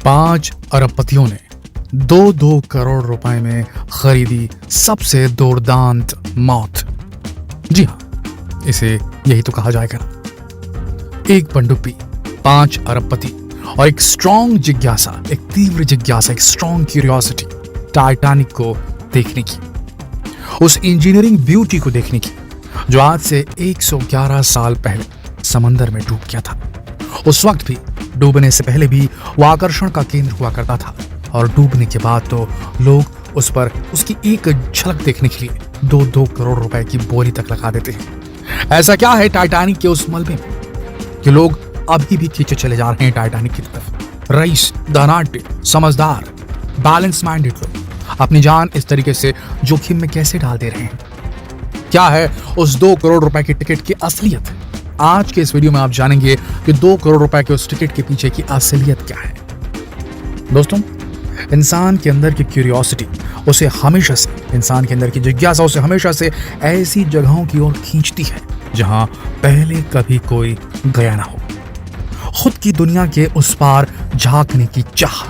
5 अरबपतियों ने 2-2 करोड़ रुपए में खरीदी सबसे दुर्दांत मौत। जी हाँ, इसे यही तो कहा जाएगा ना। एक पनडुब्बी, 5 अरबपति और एक स्ट्रॉन्ग जिज्ञासा, एक तीव्र जिज्ञासा, एक स्ट्रॉन्ग क्यूरियोसिटी टाइटैनिक को देखने की, उस इंजीनियरिंग ब्यूटी को देखने की जो आज से 111 साल पहले समंदर में डूब गया था। उस वक्त भी, डूबने से पहले भी वो आकर्षण का केंद्र हुआ करता था और डूबने के बाद तो लोग उस पर उसकी एक झलक देखने के लिए 2-2 करोड़ रुपए की बोली तक लगा देते हैं। ऐसा क्या है टाइटैनिक के उस मलबे में कि लोग अभी भी खींचे चले जा रहे हैं टाइटैनिक की तरफ। रईस, धनाढ्य, समझदार, बैलेंस माइंडेड लोग अपनी जान इस तरीके से जोखिम में कैसे डाल दे रहे हैं? क्या है उस 2 करोड़ रुपए की टिकट की असलियत? आज के इस वीडियो में आप जानेंगे कि 2 करोड़ रुपए के उस टिकट के पीछे की असलियत क्या है। दोस्तों, इंसान के अंदर की क्यूरियोसिटी उसे हमेशा से, इंसान के अंदर की जिज्ञासा उसे हमेशा से ऐसी जगहों की ओर खींचती है जहां पहले कभी कोई गया ना हो। खुद की दुनिया के उस पार झांकने की चाह,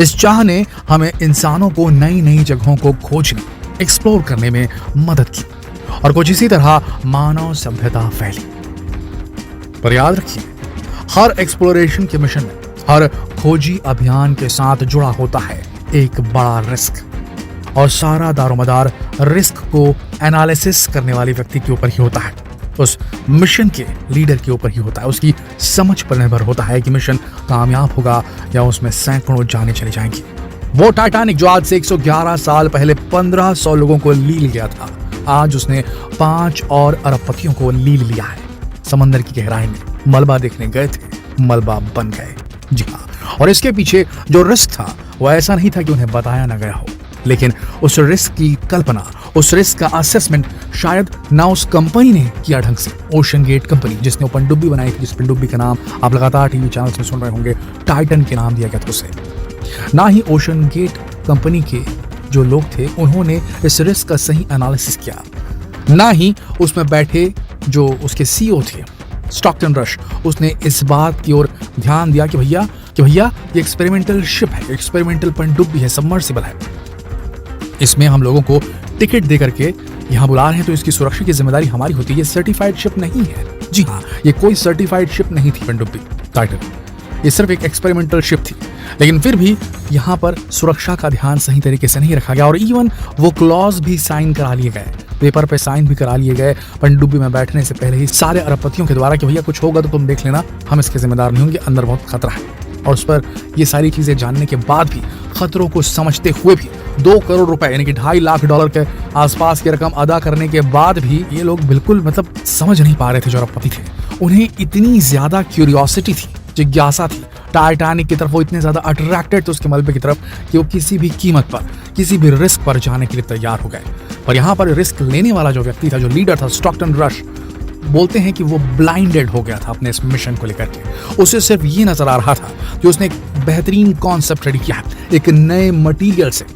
इस चाह ने हमें इंसानों को नई नई जगहों को खोजने, एक्सप्लोर करने में मदद की और कुछ इसी तरह मानव सभ्यता फैली। पर याद रखिए, हर एक्सप्लोरेशन के मिशन में, हर खोजी अभियान के साथ जुड़ा होता है एक बड़ा रिस्क, और सारा दारोमदार रिस्क को एनालिसिस करने वाले व्यक्ति के ऊपर ही होता है, उस मिशन के लीडर के ऊपर ही होता है। उसकी समझ पर निर्भर होता है कि मिशन कामयाब होगा या उसमें सैकड़ों जाने चली जाएंगी। वो टाइटैनिक जो आज से 111 साल पहले 1500 लोगों को लील गया था, आज उसने 5 और अरबपतियों को लील लिया है। समंदर की गहराई में मलबा देखने गए थे, मलबा बन गए। जी हाँ, और इसके पीछे जो रिस्क था वो ऐसा नहीं था कि उन्हें बताया ना गया हो, लेकिन उस रिस्क की कल्पना, उस रिस्क का असेसमेंट शायद ना उस कंपनी ने किया ढंग से। ओशन गेट कंपनी, जिसने वो पनडुब्बी बनाई थी, जिस पनडुब्बी का नाम आप लगातार टीवी चैनल्स में सुन रहे होंगे, टाइटन के नाम दिया गया था उसे, ना ही ओशन गेट कंपनी के जो लोग थे उन्होंने इस रिस्क का सही एनालिसिस किया, ना ही उसमें बैठे जो उसके सीईओ थे स्टॉकटन रश, उसने इस बात की ओर ध्यान दिया कि भैया ये एक्सपेरिमेंटल शिप है, एक्सपेरिमेंटल पनडुब्बी है, सबमर्सिबल है, इसमें हम लोगों को टिकट दे करके यहाँ बुला रहे हैं तो इसकी सुरक्षा की जिम्मेदारी हमारी होती है। ये सर्टिफाइड शिप नहीं है। जी हाँ, ये कोई सर्टिफाइड शिप नहीं थी पनडुब्बी टाइटन, ये सिर्फ एक एक्सपेरिमेंटल शिप थी। लेकिन फिर भी यहाँ पर सुरक्षा का ध्यान सही तरीके से नहीं रखा गया और इवन वो क्लॉज भी साइन करा लिए गए, पेपर पे साइन भी करा लिए गए पनडुब्बी में बैठने से पहले ही सारे अरबपतियों के द्वारा कि भैया कुछ होगा तो तुम देख लेना, हम इसके जिम्मेदार नहीं होंगे, अंदर बहुत खतरा है। और उस पर ये सारी चीजें जानने के बाद भी, खतरों को समझते हुए भी, 2 करोड़ रुपए यानी कि $2.5 लाख के आसपास की रकम अदा करने के बाद भी ये लोग बिल्कुल समझ नहीं पा रहे थे जो अरबपति थे। उन्हें इतनी ज्यादा क्यूरियोसिटी थी, जिज्ञासा थी टाइटैनिक की तरफ, वो इतने ज्यादा अट्रैक्टेड थे उसके मलबे की तरफ कि वो किसी भी कीमत पर, किसी भी रिस्क पर जाने के लिए तैयार हो गए। पर यहाँ पर रिस्क लेने वाला जो व्यक्ति था, जो लीडर था स्टॉकटन रश, बोलते हैं कि वो ब्लाइंडेड हो गया था अपने इस मिशन को लेकर के। उसे सिर्फ ये नजर आ रहा था कि उसने एक बेहतरीन कॉन्सेप्ट रेडी किया है, एक नए मटेरियल से,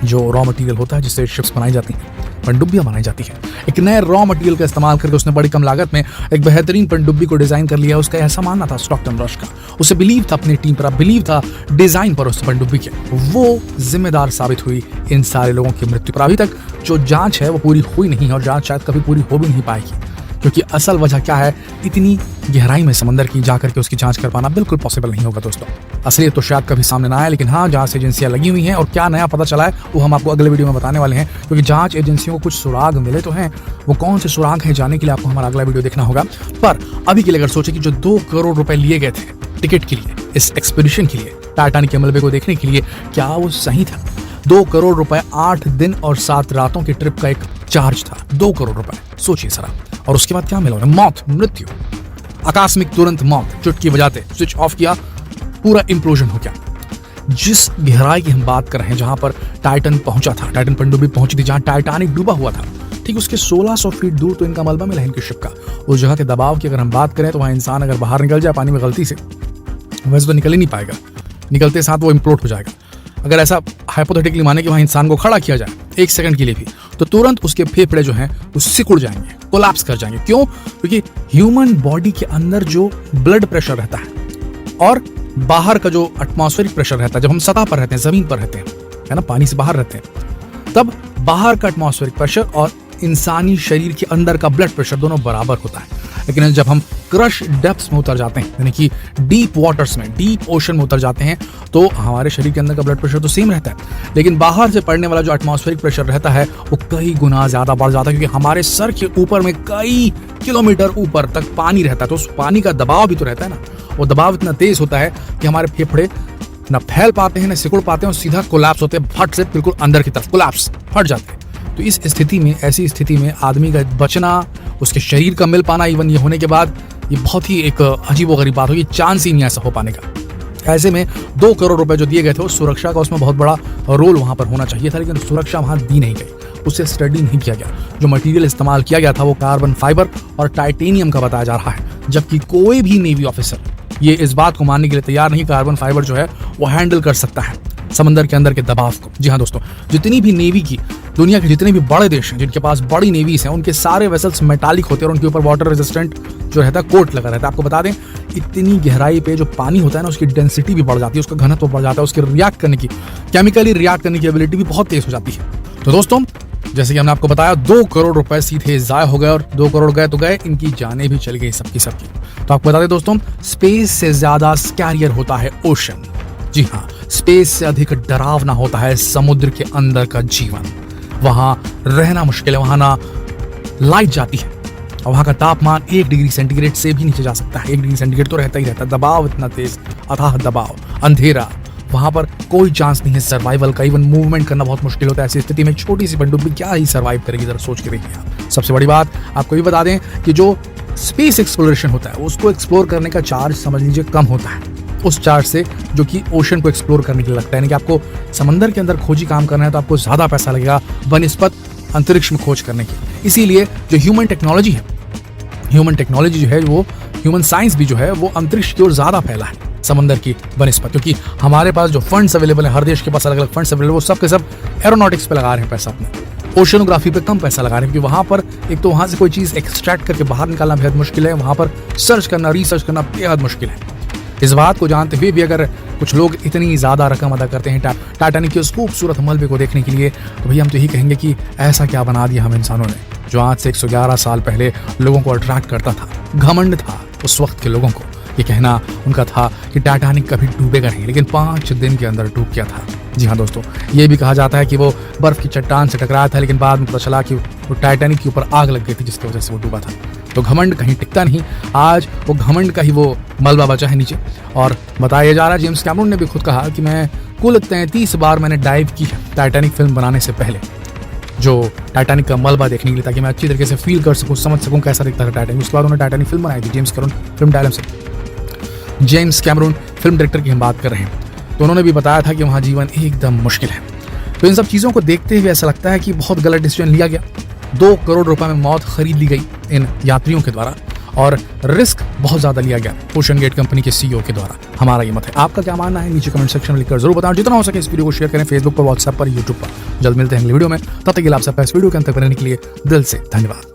जो रॉ मटेरियल होता है जिससे शिप्स बनाई जाती हैं, पनडुब्बियां बनाई जाती हैं, एक नए रॉ मटेरियल का इस्तेमाल करके उसने बड़ी कम लागत में एक बेहतरीन पनडुब्बी को डिजाइन कर लिया। उसका ऐसा मानना था स्टॉकटन रश का, उसे बिलीव था अपनी टीम पर, बिलीव था डिजाइन पर उस पनडुब्बी के। वो जिम्मेदार साबित हुई इन सारे लोगों की मृत्यु पर। अभी तक जो जांच है वो पूरी हुई नहीं है और जांच शायद कभी पूरी हो भी नहीं पाएगी, क्योंकि असल वजह क्या है, इतनी गहराई में समंदर की जाकर के उसकी जांच कर पाना बिल्कुल पॉसिबल नहीं होगा दोस्तों। असलियत तो शायद कभी सामने ना आए, लेकिन हाँ, जांच एजेंसियां लगी हुई हैं और क्या नया पता चला है वो हम आपको अगले वीडियो में बताने वाले हैं, क्योंकि जांच एजेंसियों को कुछ सुराग मिले तो हैं। वो कौन से सुराग हैं जानने के लिए आपको हमारा अगला वीडियो देखना होगा। पर अभी के लिए अगर सोचे कि जो 2 करोड़ रुपए लिए गए थे टिकट के लिए, इस एक्सपीडिशन के लिए, टाइटैनिक के मलबे को देखने के लिए, क्या वो सही था? 2 करोड़ रुपए 8 दिन और 7 रातों की ट्रिप का एक चार्ज था। 2 करोड़ रुपए, सोचिए जरा। और उसके बाद क्या मिला उन्हें? मौत, मृत्यु, आकस्मिक तुरंत मौत। चुटकी बजाते स्विच ऑफ किया, पूरा इंप्लोजन हो गया। जिस गहराई की हम बात कर रहे हैं, जहां पर टाइटन पहुंचा था, टाइटन पनडुब्बी पहुंची थी, जहां टाइटैनिक डूबा हुआ था, ठीक उसके 1600 फीट दूर तो इनका मलबा मिला इनकी शिप का। उस जगह के दबाव की अगर हम बात करें तो वहां इंसान अगर बाहर निकल जाए पानी में गलती से, वैसे तो निकल ही नहीं पाएगा, निकलते साथ वो इम्प्लोड हो जाएगा। अगर ऐसा हाइपोथेटिकली माने कि वहां इंसान को खड़ा किया जाए 1 सेकंड के लिए भी, तो तुरंत उसके फेफड़े जो हैं वो सिकुड़ जाएंगे, कोलैप्स कर जाएंगे। क्यों? क्योंकि ह्यूमन बॉडी के अंदर जो ब्लड प्रेशर रहता है और बाहर का जो एटमॉस्फेरिक प्रेशर रहता है, जब हम सतह पर रहते हैं, जमीन पर रहते हैं, है ना, पानी से बाहर रहते हैं, तब बाहर का एटमॉस्फेरिक प्रेशर और इंसानी शरीर के अंदर का ब्लड प्रेशर दोनों बराबर होता है। लेकिन जब हम क्रश डेप्थ्स में उतर जाते हैं, यानी कि डीप वाटर्स में, डीप ओशन में उतर जाते हैं, तो हमारे शरीर के अंदर का ब्लड प्रेशर तो सेम रहता है, लेकिन बाहर से पड़ने वाला जो एटमॉस्फेरिक प्रेशर रहता है वो कई गुना ज्यादा बढ़ जाता है, क्योंकि हमारे सर के ऊपर में कई किलोमीटर ऊपर तक पानी रहता है। तो उस पानी का दबाव भी तो रहता है ना, वो दबाव इतना तेज होता है कि हमारे फेफड़े ना फैल पाते हैं, ना सिकुड़ पाते हैं, और सीधा कोलैप्स होते हैं, फट से बिल्कुल अंदर की तरफ कोलैप्स, फट जाते हैं। तो इस स्थिति में, ऐसी स्थिति में आदमी का बचना, उसके शरीर का मिल पाना, इवन ये होने के बाद, ये बहुत ही एक अजीबोगरीब बात होगी, चांस ही नहीं ऐसा हो पाने का। ऐसे में 2 करोड़ रुपए जो दिए गए थे, उस सुरक्षा का उसमें बहुत बड़ा रोल वहां पर होना चाहिए था, लेकिन सुरक्षा वहां दी नहीं गई, उससे स्टडी नहीं किया गया। जो मटेरियल इस्तेमाल किया गया था वो कार्बन फाइबर और टाइटेनियम का बताया जा रहा है, जबकि कोई भी नेवी ऑफिसर ये इस बात को मानने के लिए तैयार नहीं, कार्बन फाइबर जो है वो हैंडल कर सकता है समंदर के अंदर के दबाव को। जी हाँ दोस्तों, जितनी भी नेवी की, दुनिया के जितने भी बड़े देश हैं जिनके पास बड़ी नेवीज हैं, उनके सारे वेसल्स मेटालिक होते हैं और उनके ऊपर वाटर रेजिस्टेंट जो रहता है कोट लगा रहता है। आपको बता दें, इतनी गहराई पे जो पानी होता है ना, उसकी डेंसिटी भी बढ़ जाती है, उसका घनत्व बढ़ जाता है, उसके रिएक्ट करने की, केमिकली रिएक्ट करने की एबिलिटी भी बहुत तेज हो जाती है। तो दोस्तों, जैसे कि हमने आपको बताया, 2 करोड़ रुपए सीधे जाया हो गए, और 2 करोड़ गए तो गए, इनकी जानें भी चली गई सबकी सबकी। तो आपको बता दें दोस्तों, स्पेस से ज्यादा स्कैरियर होता है ओशन। जी हाँ, स्पेस से अधिक डरावना होता है समुद्र के अंदर का जीवन। वहां रहना मुश्किल है, वहां ना लाइट जाती है, और वहां का तापमान 1 डिग्री सेंटीग्रेड से भी नीचे जा सकता है। 1 डिग्री सेंटीग्रेड तो रहता ही रहता है। दबाव इतना तेज, अथाह दबाव, अंधेरा, वहां पर कोई चांस नहीं है सर्वाइवल का। इवन मूवमेंट करना बहुत मुश्किल होता है। ऐसी स्थिति में छोटी सी पनडुब्बी क्या ही सर्वाइव करेगी, जरा सोच के देखिए आप। सबसे बड़ी बात आपको ये बता दें कि जो स्पेस एक्सप्लोरेशन होता है, उसको एक्सप्लोर करने का चार्ज समझ लीजिए कम होता है उस चार्ज से जो कि ओशन को एक्सप्लोर करने के लिए लगता है। यानी कि आपको समंदर के अंदर खोजी काम करना है तो आपको ज्यादा पैसा लगेगा बनिस्पत अंतरिक्ष में खोज करने की। इसीलिए जो ह्यूमन टेक्नोलॉजी है, ह्यूमन टेक्नोलॉजी जो है, वो ह्यूमन साइंस भी जो है, वो अंतरिक्ष की ओर ज्यादा फैला है समंदर की बनिस्पत, क्योंकि हमारे पास जो फंड्स अवेलेबल है, हर देश के पास अलग अलग फंड्स अवेलेबल, वो सब के सब एरोनॉटिक्स पे लगा रहे हैं पैसा अपने। ओशनोग्राफी पे कम पैसा लगा रहे हैं, क्योंकि वहां पर एक तो वहां से कोई चीज एक्सट्रैक्ट करके बाहर निकालना बेहद मुश्किल है, वहां पर सर्च करना, रिसर्च करना बेहद मुश्किल है। इस बात को जानते हुए भी अगर कुछ लोग इतनी ज्यादा रकम अदा करते हैं टाइटैनिक के उस खूबसूरत मलबे को देखने के लिए, तो भैया हम तो यही कहेंगे कि ऐसा क्या बना दिया हम इंसानों ने, जो आज से 111 साल पहले लोगों को अट्रैक्ट करता था। घमंड था उस वक्त के लोगों को, ये कहना उनका था कि टाइटैनिक कभी डूबेगा नहीं, लेकिन 5 दिन के अंदर डूब गया था। जी हाँ दोस्तों, ये भी कहा जाता है कि वो बर्फ की चट्टान से टकराया था, लेकिन बाद में पता चला कि वो टाइटैनिक के ऊपर आग लग गई थी, जिसकी वजह से वो डूबा था। तो घमंड कहीं टिकता नहीं, आज वो घमंड का ही वो मलबा बचा है नीचे। और बताया जा रहा है, जेम्स कैमरून ने भी खुद कहा कि मैं कुल 33 बार मैंने डाइव की है टाइटैनिक फिल्म बनाने से पहले, जो टाइटैनिक का मलबा देखने के लिए, ताकि मैं अच्छी तरीके से फील कर सकूं, समझ सकूं कैसा दिखता था टाइटैनिक। उसके बाद उन्होंने टाइटैनिक फिल्म बनाई थी, जेम्स कैमरून फिल्म डायलम से। जेम्स कैमरून फिल्म डायरेक्टर की हम बात कर रहे हैं, तो उन्होंने भी बताया था कि वहाँ जीवन एकदम मुश्किल है। तो इन सब चीज़ों को देखते हुए ऐसा लगता है कि बहुत गलत डिसीजन लिया गया। 2 करोड़ रुपए में मौत खरीद ली गई इन यात्रियों के द्वारा, और रिस्क बहुत ज़्यादा लिया गया ओशन गेट कंपनी के CEO के द्वारा। हमारा ये मत है, आपका क्या मानना है नीचे कमेंट सेक्शन में लिखकर जरूर बताओ। जितना हो सके इस वीडियो को शेयर करें, फेसबुक पर, व्हाट्सएप पर, यूट्यूब पर। जल्द मिलते हैं अगले वीडियो में, तब तक के लिए आप सबका इस वीडियो के अंत तक रहने के लिए दिल से धन्यवाद।